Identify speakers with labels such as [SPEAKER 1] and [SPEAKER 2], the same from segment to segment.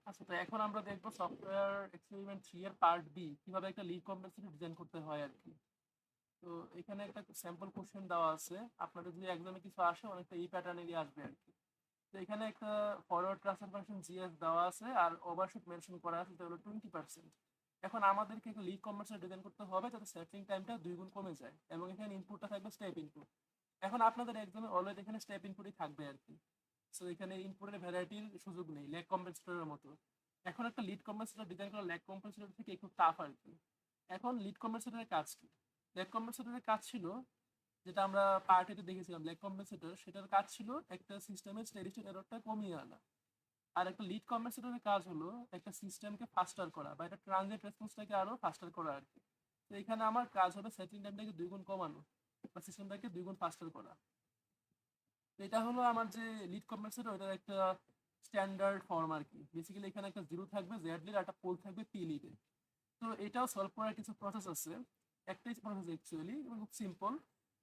[SPEAKER 1] আচ্ছা, তো এখন আমরা দেখবো সফটওয়্যার এক্সপেরিমেন্ট 3 এর পার্ট বি কিভাবে একটা লিড কমপ্লেক্সিটি ডিজাইন করতে হয় আর কি। তো এখানে একটা স্যাম্পল কোশ্চেন দেওয়া আছে, আপনাদের যদি এক্সামে কিছু আসে অনেকটা এই প্যাটার্নেরই আসবে আর কি। তো এখানে একটা ফরওয়ার্ড ট্রান্সফার ফাংশন জিএস দেওয়া আছে আর ওভারশুট মেনশন করা আছে, এটা হলো 20%। এখন আমাদেরকে একটা লিড কমপ্লেক্সিটি ডিজাইন করতে হবে যাতে সেটলিং টাইমটা 2 গুণ কমে যায়, এবং এখানে ইনপুটটা থাকবে স্টেপ ইনপুট। এখন আপনাদের এক্সামে অলরেডি এখানে স্টেপ ইনপুটই থাকবে আর কি। সো এখানে ইনপুটের ভ্যারাইটির সুযোগ নেই ল্যাগ কম্পেনসেটরের মতো। এখন একটা লিড কম্পেনসেটর ডিজাইন করা ল্যাগ কম্পেনসেটর থেকে একটু টাফ আর কি। এখন লিড কম্পেনসেটরের কাজ কি? ল্যাগ কম্পেনসেটরের কাজ ছিল, যেটা আমরা পার্ট এতে দেখেছিলাম, ল্যাগ কম্পেনসেটর সেটার কাজ ছিল একটা সিস্টেমের স্টেডি স্টেট এররটা কমিয়ে আনা। আর একটা লিড কম্পেনসেটরের কাজ হলো একটা সিস্টেমকে ফাস্টার করা বা একটা ট্রানজিট রেসপন্সটাকে আরো ফাস্টার করা আর কি। তো এখানে আমার কাজ হবে সেটিং টাইমটাকে 2 গুণ কমানো বা সিস্টেমটাকে 2 গুণ ফাস্টার করা। তো এটা হলো আমার যে লিড কম্পেনসেটর, ওটার একটা স্ট্যান্ডার্ড ফর্ম আর কি। বেসিক্যালি এখানে একটা জিরো থাকবে জেড লিড আর একটা পোল থাকবে পি লিডে। তো এটাও সলভ করার কিছু প্রসেস আছে, একটাই প্রসেস অ্যাকচুয়ালি এবং খুব সিম্পল।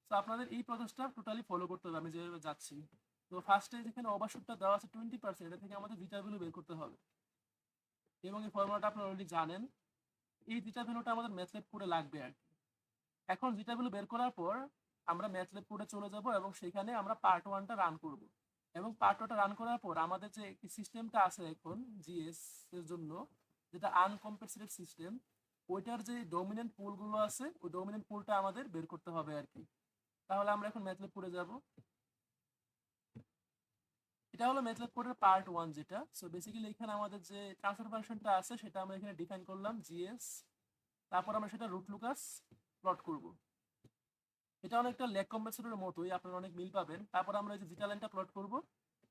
[SPEAKER 1] তো আপনাদের এই প্রসেসটা টোটালি ফলো করতে হবে আমি যেভাবে যাচ্ছি। তো ফার্স্টে যেখানে ওভারশুটটা দেওয়া আছে 20%, এটা থেকে আমাদের জিটা ভ্যালু বের করতে হবে, এবং এই ফর্মুলাটা আপনারা অলরেডি জানেন। এই জিটা ভ্যালুটা আমাদের ম্যাথল্যাব কোডে লাগবে আর কি। এখন জিটা ভ্যালু বের করার পর আমরা ম্যাথল্যাব কোডে চলে যাব এবং সেখানে আমরা পার্ট ওয়ানটা রান করব। এবং পার্ট ওয়ানটা রান করার পর আমাদের যে সিস্টেমটা আছে এখন জিএস এর জন্য, যেটা আনকম্পেনসেটেড সিস্টেম, ওইটার যে ডমিনেন্ট পুলগুলো আছে ওই ডমিনেন্ট পুলটা আমাদের বের করতে হবে আর কি। তাহলে আমরা এখন ম্যাথল্যাব কোডে যাব। এটা হলো ম্যাথল্যাব কোডের পার্ট ওয়ান যেটা। সো বেসিক্যালি এখানে আমাদের যে ট্রান্সফার ফাংশনটা আছে সেটা আমরা এখানে ডিফাইন করলাম জিএস। তারপর আমরা সেটা রুট লুকাস প্লট করব। এটা অনেকটা লেগ কম্প্রেসরের মতোই, আপনারা অনেক মিল পাবেন। তারপর আমরা এই যে জিটা লাইনটা প্লট করব।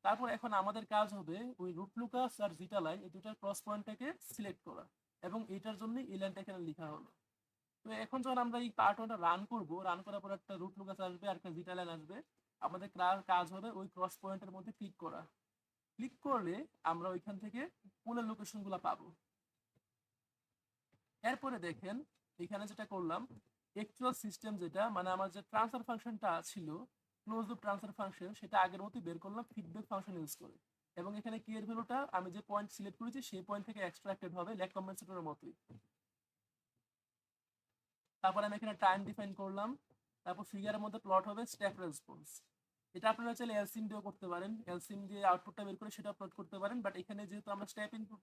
[SPEAKER 1] তারপর এখন আমাদের কাজ হবে ওই রুট লুকাস আর জিটা লাইন এই দুটার ক্রস পয়েন্টটাকে সিলেক্ট করা, এবং এইটার জন্য এই লাইনটা এখানে লেখা হলো। তো এখন যখন আমরা এই পার্ট ওয়ানটা রান করব, রান করার পর একটা রুট লুকাস আসবে আর একটা জিটা লাইন আসবে। আমাদের কাজ হবে ওই ক্রস পয়েন্টের মধ্যে ক্লিক করা। ক্লিক করলে আমরা ওইখান থেকে পুলের লোকেশনগুলো পাবো। এরপরে দেখেন এখানে যেটা করলাম, অ্যাকচুয়াল সিস্টেম যেটা মানে আমার যে ট্রান্সফার ফাংশনটা ছিল, ক্লোজ লুপ ট্রান্সফার ফাংশন, সেটা আগের মতোই বের করলাম ফিডব্যাক ফাংশন ইউজ করে। এবং এখানে কি এর ভ্যালুটা আমি যে পয়েন্ট সিলেক্ট করেছি সেই পয়েন্ট থেকে এক্সট্রাক্টেড হবে ল্যাগ কম্পেনসেটরের মতোই। তারপর আমি এখানে টাইম ডিফাইন করলাম। তারপর ফিগারের মধ্যে প্লট হবে স্টেপ রেসপন্স। এটা আপনারা চাইলে এলসিএম দিয়েও করতে পারেন, এলসিএম দিয়ে আউটপুটটা বের করে সেটা প্লট করতে পারেন, বাট এখানে যেহেতু আমরা স্টেপ ইনপুট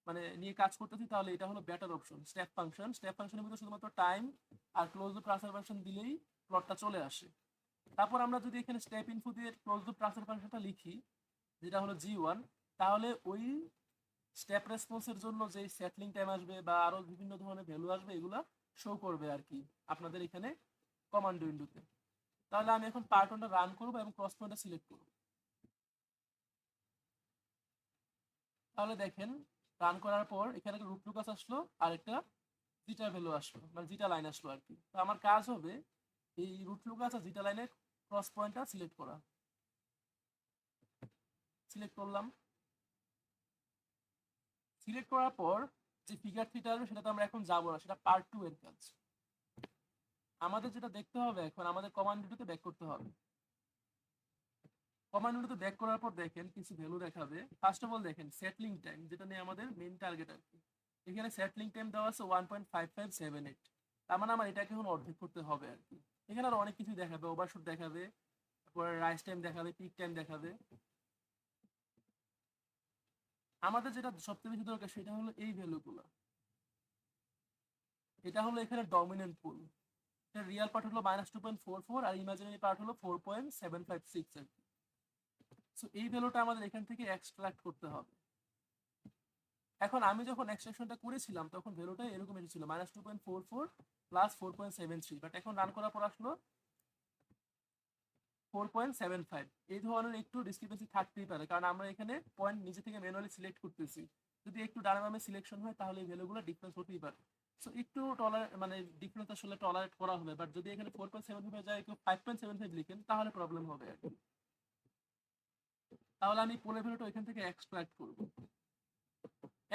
[SPEAKER 1] মানে নিয়ে কাজ করতেছি, তাহলে এটা হলো বেটার অপশন। স্টেপ ফাংশনের ভিতরে শুধুমাত্র টাইম আর ক্লোজ লুপ ট্রান্সফার ফাংশন দিলেই প্লটটা চলে আসে। তারপর আমরা যদি এখানে স্টেপ ইনপুট দিয়ে ক্লোজ লুপ ট্রান্সফার ফাংশনটা লিখি, যেটা হলো জি1, তাহলে ওই স্টেপ রেসপন্সের জন্য যে সেটলিং টাইম আসবে বা আরো বিভিন্ন ধরনের ভ্যালু আসবে, এগুলা শো করবে আর কি আপনাদের এখানে কমান্ড উইন্ডোতে। তাহলে আমি এখন পার্ট ওয়ানটা রান করবো এবং ক্রস পয়েন্টটা সিলেক্ট করবো। তাহলে দেখেন রান করার পর এখানে একটা রুট লুকাস আসলো আর একটা জিটা ভ্যালু আসলো, মানে জিটা লাইন আসলো আর কি। তো আমার কাজ হবে এই রুট লুকাস আর জিটা লাইনের ক্রস পয়েন্টটা সিলেক্ট করা। সিলেক্ট করলাম। সিলেক্ট করার পর যে ফিগার থ্রিটা আসবে সেটা তো আমরা এখন যাবো না, সেটা পার্ট টু এর কাজ। আমাদের যেটা দেখতে হবে এখন, আমাদের কমান্ড উইন্ডোতে ব্যাক করতে হবে। কমান্ড উইন্ডোতে ব্যাক করার পর দেখেন কিছু ভ্যালু দেখাবে। ফার্স্ট অফ অল দেখেন সেটলিং টাইম, যেটা নিয়ে আমাদের মেইন টার্গেট আর কি। এখানে সেটলিং টাইম দেওয়া আছে 1.5578। তার মানে আমার এটাকে এখন অর্ধেক করতে হবে আর কি। এখানে আরো অনেক কিছু দেখাবে, ওভারশুট দেখাবে, তারপরে রাইস টাইম দেখাবে, পিক টাইম দেখাবে। আমাদের যেটা সবচেয়ে বেশি দরকার সেটা হলো এই ভ্যালুগুলো। এটা হলো এখানে ডমিনেন্ট পুল। এটা রিয়াল পার্ট হলো -2.44 আর ইমাজিনারি পার্ট হলো 4.756 আর কি। সো এই ভ্যালুটা আমাদের এখান থেকে এক্সট্রাক্ট করতে হবে। এখন আমি যখন এক্সট্রাকশনটা করেছিলাম তখন ভ্যালুটা এরকম এসেছিল -2.44 প্লাস 4.73, বাট এখন রান করার পর আসলো 4.75। এই ধরনের একটু ডিসক্রিপেন্সি থাকতেই পারে, কারণ আমরা এখানে পয়েন্ট নিজে থেকে ম্যানুয়ালি সিলেক্ট করতেছি। যদি একটু ডানে বামে সিলেকশন হয় তাহলে এই ভ্যালুগুলো ডিফারেন্স হতেই পারে। সো একটু মানে ডিফারেন্স আসলে টলারেট করা হবে, বাট যদি এখানে 4.75 যায় কেউ 5.75 লিখেন তাহলে প্রবলেম হবে আর কি। তাহলে আমি পোলের ভ্যালুটা এখান থেকে এক্সট্রাক্ট করবো।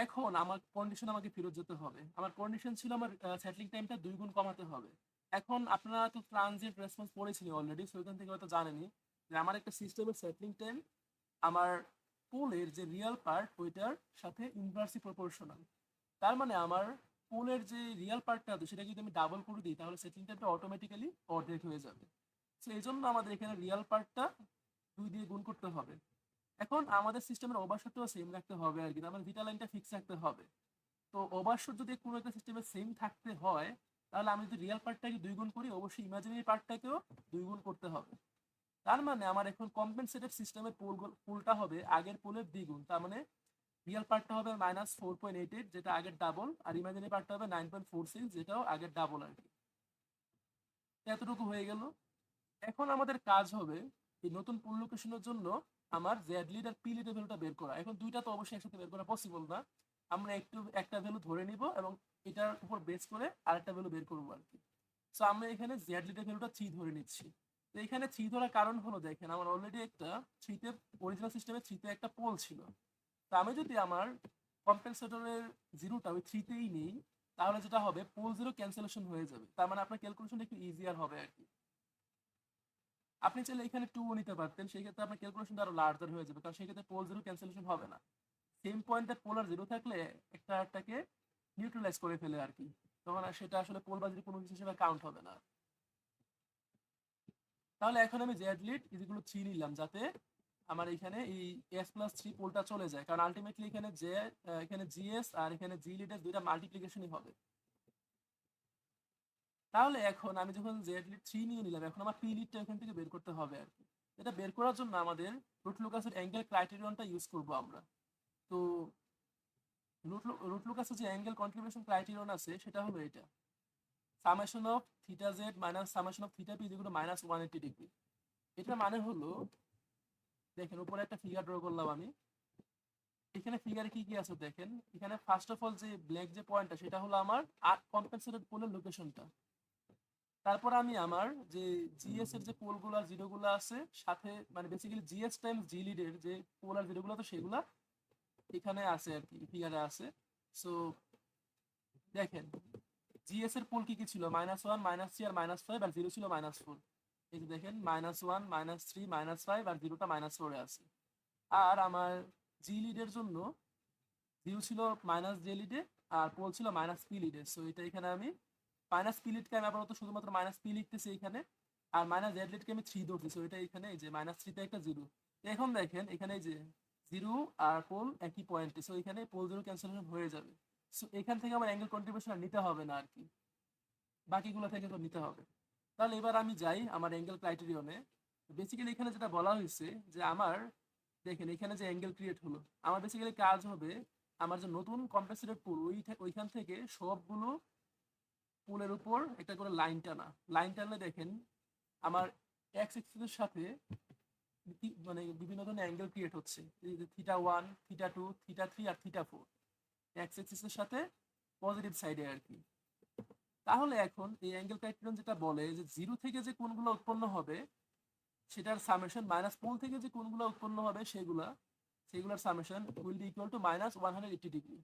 [SPEAKER 1] এখন আমার কন্ডিশন আমাকে ফেরত যেতে হবে। আমার কন্ডিশন ছিল আমার সেটলিং টাইমটা 2 গুণ কমাতে হবে। এখন আপনারা তো ট্রানজিট রেসপন্স পড়েছিলেন অলরেডি, সো এখান থেকে হয়তো জানেনই যে আমার একটা সিস্টেমের সেটলিং টাইম আমার পোলের যে রিয়েল পার্ট ওইটার সাথে ইনভার্সলি প্রপোর্শনাল। তার মানে আমার পোলের যে রিয়েল পার্টটা আছে সেটা যদি আমি ডাবল করে দিই তাহলে সেটিং টাইমটা অটোমেটিক্যালি অর্ধেক হয়ে যাবে। সো এই জন্য আমাদের এখানে রিয়েল পার্টটা 2 দিয়ে গুণ করতে হবে। এখন আমাদের সিস্টেমের ওভারশুটটাও সেম রাখতে হবে আর কি, আমাদের ভিটা লাইনটা ফিক্স রাখতে হবে। তো ওভারশুট যদি কোনো একটা সিস্টেমে সেম থাকতে হয় তাহলে আমি যদি রিয়েল পার্টটাকে 2 গুণ করি অবশ্যই ইমাজিনারি পার্টটাকেও 2 গুণ করতে হবে। তার মানে আমার এখন কম্পেনসেটেড সিস্টেমের পোলটা হবে আগের পোলের দ্বিগুণ। তার মানে রিয়েল পার্টটা হবে -4.88 যেটা আগের ডাবল, আর ইমাজিনারি পার্টটা হবে 9.46 যেটাও আগের ডাবল আর কি। এতটুকু হয়ে গেল। এখন আমাদের কাজ হবে এই নতুন পুল লোকেশনের জন্য আমার জেড লিড আর পি লিডের ভ্যালুটা বের করা। এখন দুইটা তো অবশ্যই একসাথে বের করা পসিবল না, আমরা একটা ভ্যালু ধরে নিব এবং এটার উপর বেস করে আরেকটা ভ্যালু বের করবো আর কি। সো আমরা এখানে জেড লিডের ভ্যালুটা 3 ধরে নিচ্ছি। তো এখানে 3 ধরার কারণ হলো দেখেন আমার অলরেডি একটা 3 তে অরিজিনাল সিস্টেমে 3 তে একটা পোল ছিল। তো আমি যদি আমার কম্পেনসেটরের জিরোটা ওই 3 তেই নেই তাহলে যেটা হবে পোল জিরো ক্যান্সেলেশন হয়ে যাবে। তার মানে আপনার ক্যালকুলেশনটা একটু ইজিয়ার হবে আর কি। আপনি চাইলে এখানে 2 নিতে পারতেন, সেই ক্ষেত্রে আপনার ক্যালকুলেশনটা আরো লার্জার হয়ে যাবে, কারণ সেই ক্ষেত্রে পোল জিরো ক্যান্সেলেশন হবে না। সেম পয়েন্টে পোলার জিরো থাকলে একটা আরেকটাকে নিউট্রালাইজ করে ফেলে আর কি, তখন আর সেটা আসলে পোল বা জিরো কোনো কিছু হিসেবে কাউন্ট হবে না। তাহলে এখন আমি জেড লিড ইজিগুলো 3 নিলাম যাতে আমার এখানে এই s+3 পোলটা চলে যায়, কারণ আলটিমেটলি এখানে এখানে জিএস আর এখানে জি লিডের দুইটা মাল্টিপ্লিকেশনই হবে। তাহলে এখন আমি যখন জেড লিড 3 নিয়ে নিলাম এখন আমার পি লিডটা এখান থেকে বের করতে হবে আর কি। এটা বের করার জন্য আমাদের রুট লুকাসের অ্যাঙ্গেল ক্রাইটেরিয়নটা ইউজ করব আমরা। তো রুট লুকাসের যে অ্যাঙ্গেল কন্ট্রিবিউশন ক্রাইটেরিয়ন আছে সেটা হলো এটা, summation of theta Z minus summation of theta P equal to -180 degree. এটা মানে হলো দেখেন উপরে একটা ফিগার ড্র করলাম আমি। এখানে ফিগারে কি কি আছে দেখেন, এখানে ফার্স্ট অফ অল যে ব্ল্যাক যে পয়েন্টটা সেটা হলো আমার কম্পেনসেটেড পোলের লোকেশনটা। তারপর আমি আমার যে জিএস এর যে পোলগুলো আর জিরোগুলো আছে সাথে মানে বেসিক্যালি জিএস টাইমস জি লিডের যে পোল আর জিরোগুলো তো সেগুলা এখানে আছে আর কি, ফিগারে আছে। সো দেখেন জিএস এর পোল কি কি ছিল, -1 -3 আর -5 আর জিরো ছিল -4। এই যে দেখেন -1 -3 -5 আর জিরোটা -4 এ আছে। আর আমার জি লিডের জন্য জিরো ছিল -জে লিডে আর পোল ছিল -পি লিডে। সো এটা এখানে আমি -পি লিডকে আমি আপাতত শুধুমাত্র -পি লিখতেছি এখানে, আর -জেড লিডকে আমি 3 ধরছি। সো এটা এখানে এই যে -3 তে একটা জিরো। এখন দেখেন এখানে এই যে জিরো আর পোল একই পয়েন্টে, সো এখানে পোল জিরো ক্যান্সেলেশন হয়ে যাবে। সো এখান থেকে আমার অ্যাঙ্গেল কন্ট্রিবিউশন আর নিতে হবে না আর কি, বাকিগুলো থেকে তো নিতে হবে। তাহলে এবার আমি যাই আমার অ্যাঙ্গেল ক্রাইটেরিয়নে। বেসিক্যালি এখানে যেটা বলা হয়েছে যে আমার দেখেন এখানে যে অ্যাঙ্গেল ক্রিয়েট হলো আমার বেসিক্যালি কাজ হবে আমার যে নতুন কম্পেনসেটেড পুল ওইখান থেকে সবগুলো পুলের উপর একটা করে লাইন টানা। লাইন টানলে দেখেন আমার এক্স এক্সিসের সাথে মানে বিভিন্ন ধরনের অ্যাঙ্গেল ক্রিয়েট হচ্ছে, এই যে θ1 θ2 θ3 আর θ4 এক্স এক্সিসের সাথে পজিটিভ সাইডে আর কি। তাহলে এখন এই অ্যাঙ্গেল ক্রাইটেরিয়ন যেটা বলে যে জিরো থেকে যে কোণগুলো উৎপন্ন হবে সেটার সামেশন মাইনাস পোল থেকে যে কোণগুলো উৎপন্ন হবে সেগুলোর summation will be equal to -180 degree.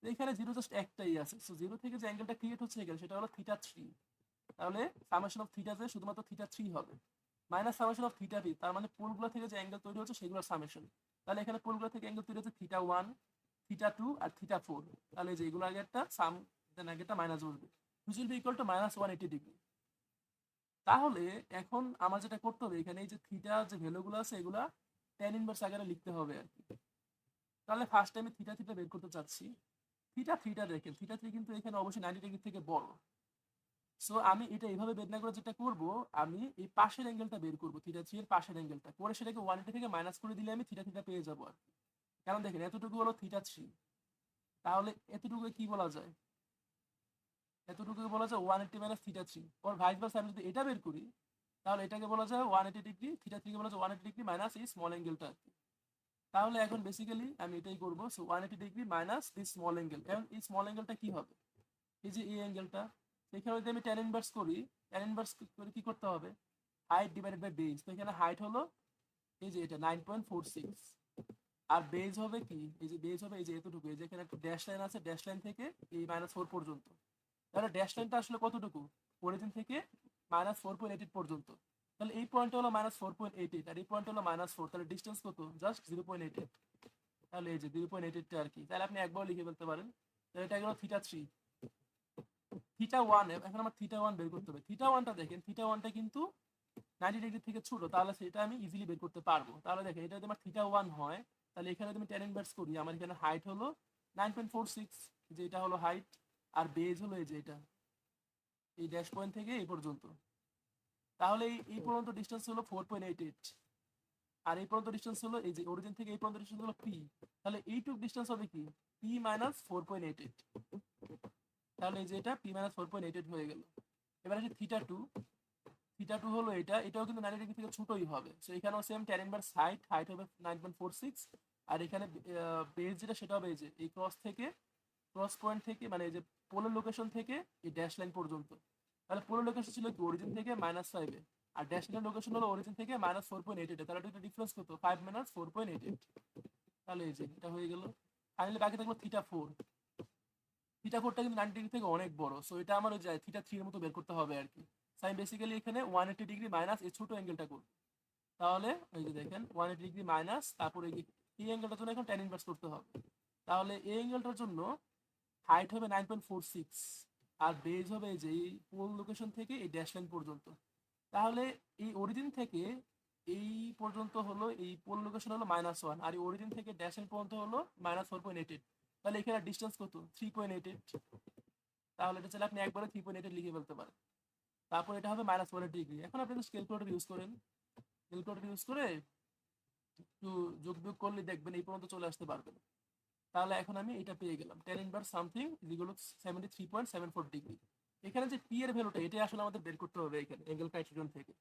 [SPEAKER 1] তো এখানে জিরো জাস্ট একটাই আছে, সো জিরো থেকে যে অ্যাঙ্গেলটা ক্রিয়েট হচ্ছে এখানে সেটা হলো θ3। তাহলে সামেশন অফ থিটা যে শুধুমাত্র θ3 হবে minus summation of theta P, তার মানে পোলগুলো থেকে যে অ্যাঙ্গেল তৈরি হচ্ছে সেগুলোর সামেশন। তাহলে এখানে পোলগুলো থেকে অ্যাঙ্গেল তৈরি হচ্ছে θ1 θ2 আর θ4। তাহলে যে এগুলো আগে একটা সাম দেন আগে একটা মাইনাস বসবে, which will be equal to -180 degree. তাহলে এখন আমার যেটা করতে হবে এখানে এই যে থিটা যে ভ্যালুগুলো আছে এগুলা tan ইনভার্স আকারে লিখতে হবে আর কি। তাহলে ফার্স্ট টাইমে থিটা থিটা বের করতে চাচ্ছি। থিটা দেখেন θ3 কিন্তু এখানে অবশ্যই 90 ডিগ্রি থেকে বড়। সো আমি এটা এইভাবে বের না করে যেটা করব আমি এই পাশের অ্যাঙ্গেলটা বের করব, θ3 এর পাশের অ্যাঙ্গেলটা করে সেটাকে 180 থেকে মাইনাস করে দিলে আমি থিটা পেয়ে যাবো আর কি। কারণ দেখেন এতটুকু হলো θ3, তাহলে এতটুকু কি বলা যায়, এতটুকু বলা যায় 180 মাইনাস θ3। ওর ভাইস ভার্সা আমি যদি এটা বের করি তাহলে এটাকে বলা যায় 180 ডিগ্রি, θ3 কে বলা যায় 180 ডিগ্রি মাইনাস এই স্মল অ্যাঙ্গেলটা। তাহলে এখন বেসিক্যালি আমি এটাই করব। So 180 degree minus this small angle. এখন এই স্মল অ্যাঙ্গেলটা কি হবে, এই যে এই অ্যাঙ্গেলটা, এখানে যদি আমি tan ইনভার্স করি, tan ইনভার্স করে কি করতে হবে, হাইট ডিভাইডেড বাই বেস। তো এখানে হাইট হলো এই যে এটা 9.46 আর বেজ হবে কি, এই যে বেজ হবে এই যে এতটুকু, এই যে এখানে একটা ড্যাশ লাইন আছে, ড্যাশ লাইন থেকে এই -4 পর্যন্ত। তাহলে ড্যাশ লাইনটা আসলে কতটুকু, অরিজিন থেকে -4.88 পর্যন্ত। তাহলে এই পয়েন্ট হলো -4.88 আর এই পয়েন্ট হলো -4, তাহলে ডিস্টেন্স কত? জাস্ট 0.88। তাহলে এই যে 0.88 আর কি, তাহলে আপনি একবার লিখে ফেলতে পারেন। তাহলে এটা গেল θ3। θ1, এখন আমার θ1 বের করতে হবে। θ1টা দেখেন, θ1টা কিন্তু 90 ডিগ্রি থেকে ছোট, তাহলে সেটা আমি ইজিলি বের করতে পারবো। তাহলে দেখেন এটা যদি আমার θ1 হয়, তাহলে এখানে যদি আমি tan ইনভার্স করি, আমার এখানে হাইট হলো 9.46, যে এটা হলো হাইট, আর বেজ হলো এই যে এটা, এই ড্যাশ পয়েন্ট থেকে এই পর্যন্ত। তাহলে এই পর্যন্ত ডিস্টেন্স হলো 4.88, আর এই পর্যন্ত ডিস্টেন্স হলো এই যে অরিজিন থেকে এই পর্যন্ত ডিস্টেন্স হলো p। তাহলে এইটুক ডিস্টেন্স হবে কি? p minus 4.88। তাহলে এই যে এটা p মাইনাস 4.88 হয়ে গেল। এবার আছে θ2। θ2 হলো এটা, এটাও কিন্তু 90 ডিগ্রি থেকে ছোটই হবে। সো এখানেও সেম tan ইনভার্স হাইট হবে 9.46, আর এখানে বেস যেটা সেটা হবে এই যে এই ক্রস পয়েন্ট থেকে, মানে এই যে পোলার লোকেশন থেকে এই ড্যাশ লাইন পর্যন্ত। তাহলে পোলার লোকেশন ছিল কি অরিজিন থেকে -5 আর ড্যাশ লাইন লোকেশন হলো অরিজিন থেকে -4.88। তাহলে এটা ডিফারেন্স কত? 5 - 4.88। তাহলে এই যে এটা হয়ে গেল। ফাইনালি বাকি থাকলো θ4। θ4টা কিন্তু 90 ডিগ্রি থেকে অনেক বড়, সো এটা আমার ওই যে θ3 এর মতো বের করতে হবে আর কি। আমি বেসিক্যালি এখানে 180 ডিগ্রি মাইনাস এই ছোট অ্যাঙ্গেলটা করব। তাহলে ওই যে দেখেন 180 ডিগ্রি মাইনাস, তারপরে এই অ্যাঙ্গেলটার জন্য এখন tan ইনভার্স করতে হবে। তাহলে এই অ্যাঙ্গেলটার জন্য হাইট হবে 9.46, আর বেজ হবে এই যে এই পোল লোকেশন থেকে এই ড্যাশ লাইন পর্যন্ত। তাহলে এই অরিজিন থেকে এই পর্যন্ত হলো, এই পোল লোকেশন হলো -1, আর এই অরিজিন থেকে ড্যাশ লাইন পর্যন্ত হলো -4.88। তাহলে এখানে ডিস্টেন্স কত? 3.88। তাহলে এটা চাইলে আপনি একবারে 3.88 লিখে ফেলতে পারেন। তারপর এটা হবে -180 ডিগ্রি। এখন আপনি জাস্ট ক্যালকুলেটর ইউজ করেন, ক্যালকুলেটর ইউজ করে একটু যোগ বিয়োগ করলে দেখবেন এই পর্যন্ত চলে আসতে পারবেন। তাহলে এখন আমি এটা পেয়ে গেলাম, tan inverse something equal to 73.74 degree. এখানে যে পি এর ভ্যালুটা, এটা আসলে আমাদের বের করতে হবে এখানে অ্যাঙ্গেল ক্রাইটেরিয়ন থেকে,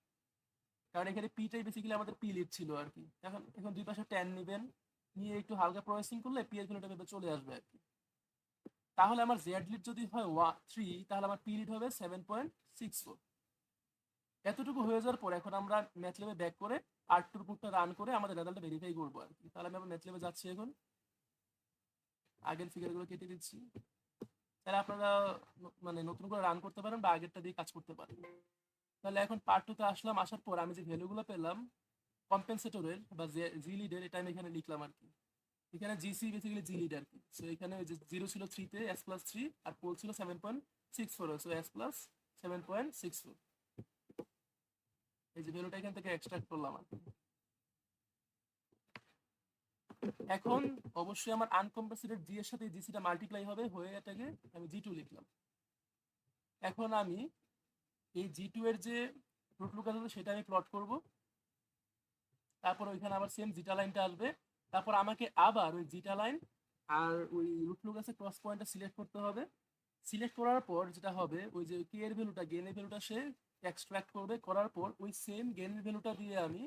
[SPEAKER 1] কারণ এখানে পিটাই বেসিক্যালি আমাদের পি লিড ছিল আর কি। এখন দুই পাশে tan নেবেন, নিয়ে একটু হালকা প্রসেসিং করলে পি এর ভ্যালুটা ভেবে চলে আসবে আর কি। তাহলে আমার জেড লিড যদি হয় 3, তাহলে আমার পি লিড হবে 7.64। এতটুকু হয়ে যাওয়ার পর এখন আমরা ম্যাথল্যাবে ব্যাক করে আর্টুর কোডটা রান করে আমাদের রেজাল্টটা ভেরিফাই করবো আর কি। তাহলে আমি আমার ম্যাথল্যাবে যাচ্ছি, এখন আগের ফিগারগুলো কেটে দিচ্ছি। তাহলে আপনারা মানে নতুন করে রান করতে পারেন বা আগেরটা দিয়ে কাজ করতে পারেন। তাহলে এখন পার্ট 2 তে আসলাম, আসার পর আমি যে ভ্যালুগুলো পেলাম কম্পেনসেটরের বা জি লিডের, এটা আমি এখানে লিখলাম আর কি। এখানে জিসি বেসিক্যালি জি লিড আর কি। সো এখানে ওই যে 0 ছিল 3 তে, s+3, আর পোল ছিল 7.64, সো s+7.64। এই যে ভ্যালুটা এখান থেকে এক্সট্রাক্ট করলাম আর কি। এখন অবশ্যই আমার আনকম্পেনসেটেড জি এর সাথে জিসিটা মাল্টিপ্লাই হবে, হয়ে এটাকে আমি জি2 লিখলাম। এখন আমি এই জি2 এর যে রুট লুকাস আছে সেটা আমি প্লট করব। তারপর ওইখানে আবার সেম জিটা লাইনটা আসবে। তারপর আমাকে আবার ওই জিটা লাইন আর ওই রুট লুকাসের ক্রস পয়েন্টটা সিলেক্ট করতে হবে। সিলেক্ট করার পর যেটা হবে, ওই যে কে এর ভ্যালুটা, গেন এর ভ্যালুটা সে এক্সট্রাক্ট করবে, করার পর ওই সেম গেন এর ভ্যালুটা দিয়ে আমি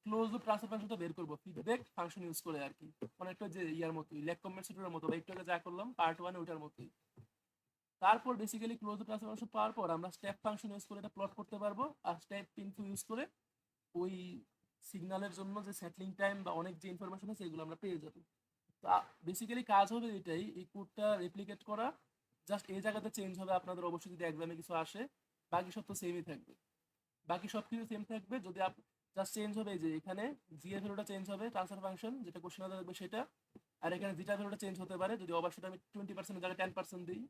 [SPEAKER 1] ক্লোজ লুপ ট্রান্সফার ফাংশনটা বের করব ফিডব্যাক ফাংশন ইউজ করে আর কি। অনেকটা যে ইয়ার মতোই, লেগ কম্পেনসেটরের মতো, বা একটু আগে যা করলাম পার্ট 1 ওইটার মতোই। তারপর basically close loop transfer function পাওয়ার পর আমরা স্টেপ ফাংশন ইউজ করে এটা প্লট করতে পারবো, আর স্টেপ ইনফু ইউজ করে ওই সিগন্যালের জন্য যে সেটলিং টাইম বা অনেক যে ইনফরমেশন আছে এগুলো আমরা পেয়ে যাবো। তো বেসিক্যালি কাজ হবে এটাই, এই কোডটা রেপ্লিকেট করা, জাস্ট এই জায়গাতে চেঞ্জ হবে আপনাদের অবশ্যই যদি এক্সামে কিছু আসে। বাকি সব তো সেমই থাকবে, বাকি সব কিছু সেম থাকবে। যদি জাস্ট চেঞ্জ হবে এই যে এখানে জি এর ভ্যালুটা চেঞ্জ হবে, ট্রান্সফার ফাংশন যেটা কোশ্চেনে থাকবে সেটা, আর এখানে জিটা ভ্যালুটা চেঞ্জ হতে পারে, যদি অবশ্যই আমি 20% জায়গায় 10% দিই।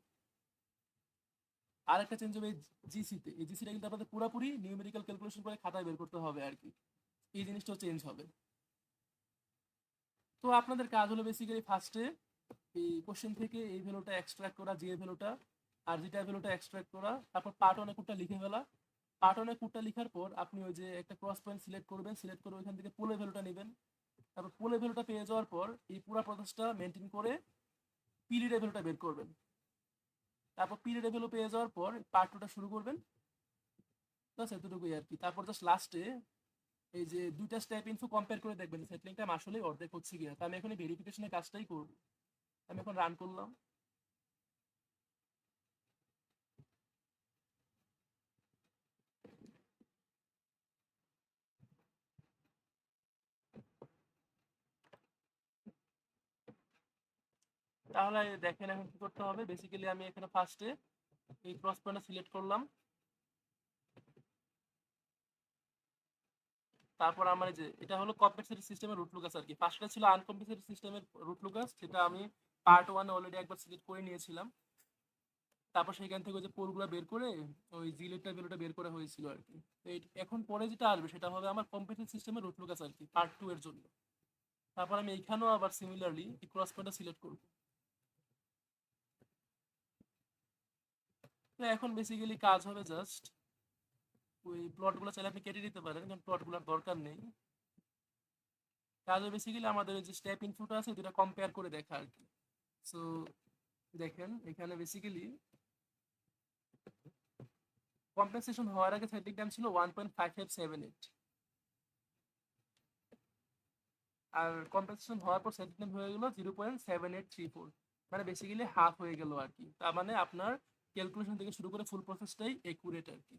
[SPEAKER 1] আর একটা চেঞ্জ হবে জিসিতে, এই জিসিটা কিন্তু আপনাদের পুরোপুরি নিউমেরিক্যাল ক্যালকুলেশন করে খাতায় বের করতে হবে আর কি, এই জিনিসটাও চেঞ্জ হবে। তো আপনাদের কাজ হলো বেসিক্যালি ফার্স্টে এই কোশ্চেন থেকে এই ভ্যালুটা এক্সট্রাক্ট করা, জি এর ভ্যালুটা আর জিটা ভ্যালুটা এক্সট্রাক্ট করা, তারপর পার্ট 1 এর কোডটা লিখে ফেলা। পার্ট 1 এর কোডটা লেখার পর আপনি ওই যে একটা ক্রস পয়েন্ট সিলেক্ট করবেন, সিলেক্ট করে ওইখান থেকে পোলের ভ্যালুটা নেবেন। তারপর পোলের ভ্যালুটা পেয়ে যাওয়ার পর এই পুরো প্রসেসটা মেনটেন করে পিরিয়ডের ভ্যালুটা বের করবেন। তারপর পিরিয়ডের ভ্যালু পেয়ে যাওয়ার পর পার্ট 2টা শুরু করবেন। বাস এতটুকুই আর কি। তারপর জাস্ট লাস্টে এই যে দুইটা স্টেপ ইনফো কম্পেয়ার করে দেখবেন সেটলিং টাইম আসলে অর্ধেক হচ্ছে কিনা। তো আমি এখন ভেরিফিকেশনের কাজটাই করব। আমি এখন রান করলাম। তাহলে দেখেন এখন কি করতে হবে, বেসিক্যালি আমি এখানে ফার্স্টে এই ক্রস পয়েন্টটা সিলেক্ট করলাম। তারপর আমার এই যে এটা হলো কম্পেনসেটেড সিস্টেমের রুট লুকাস আর কি। ফার্স্টটা ছিল আনকম্পেনসেটেড সিস্টেমের রুট লুকাস, যেটা আমি পার্ট 1 এ অলরেডি একবার সিলেক্ট করে নিয়েছিলাম। তারপর সেখান থেকে ওই যে পোলগুলা বের করে ওই জিলেটটা ভ্যালুটা বের করা হয়েছিল আর কি। তো এখন পরে যেটা আসবে সেটা হবে আমার কম্পেনসেটেড সিস্টেমের রুট লুকাস আর কি, পার্ট 2 এর জন্য। তারপর আমি এখানেও আবার সিমিলারলি এই ক্রস পয়েন্টটা সিলেক্ট করব। তো এখন বেসিক্যালি কাজ হবে জাস্ট ওই প্লটগুলো চাইলে আপনি কেটে দিতে পারেন, কারণ প্লটগুলোর দরকার নেই। কাজ হবে বেসিক্যালি আমাদের যে স্টেপ ইনফোটা আছে দুটা কম্পেয়ার করে দেখা আর কি। সো দেখেন এখানে বেসিক্যালি কম্পেনসেশন হওয়ার আগে সেটিং টাইম ছিল 1.5578, আর কম্পেনসেশন হওয়ার পর সেটিং টাইম হয়ে গেল 0.7834, মানে বেসিক্যালি হাফ হয়ে গেল আর কি। তার মানে আপনার ক্যালকুলেশন থেকে শুরু করে ফুল প্রসেসটাই একুরেট আর কি।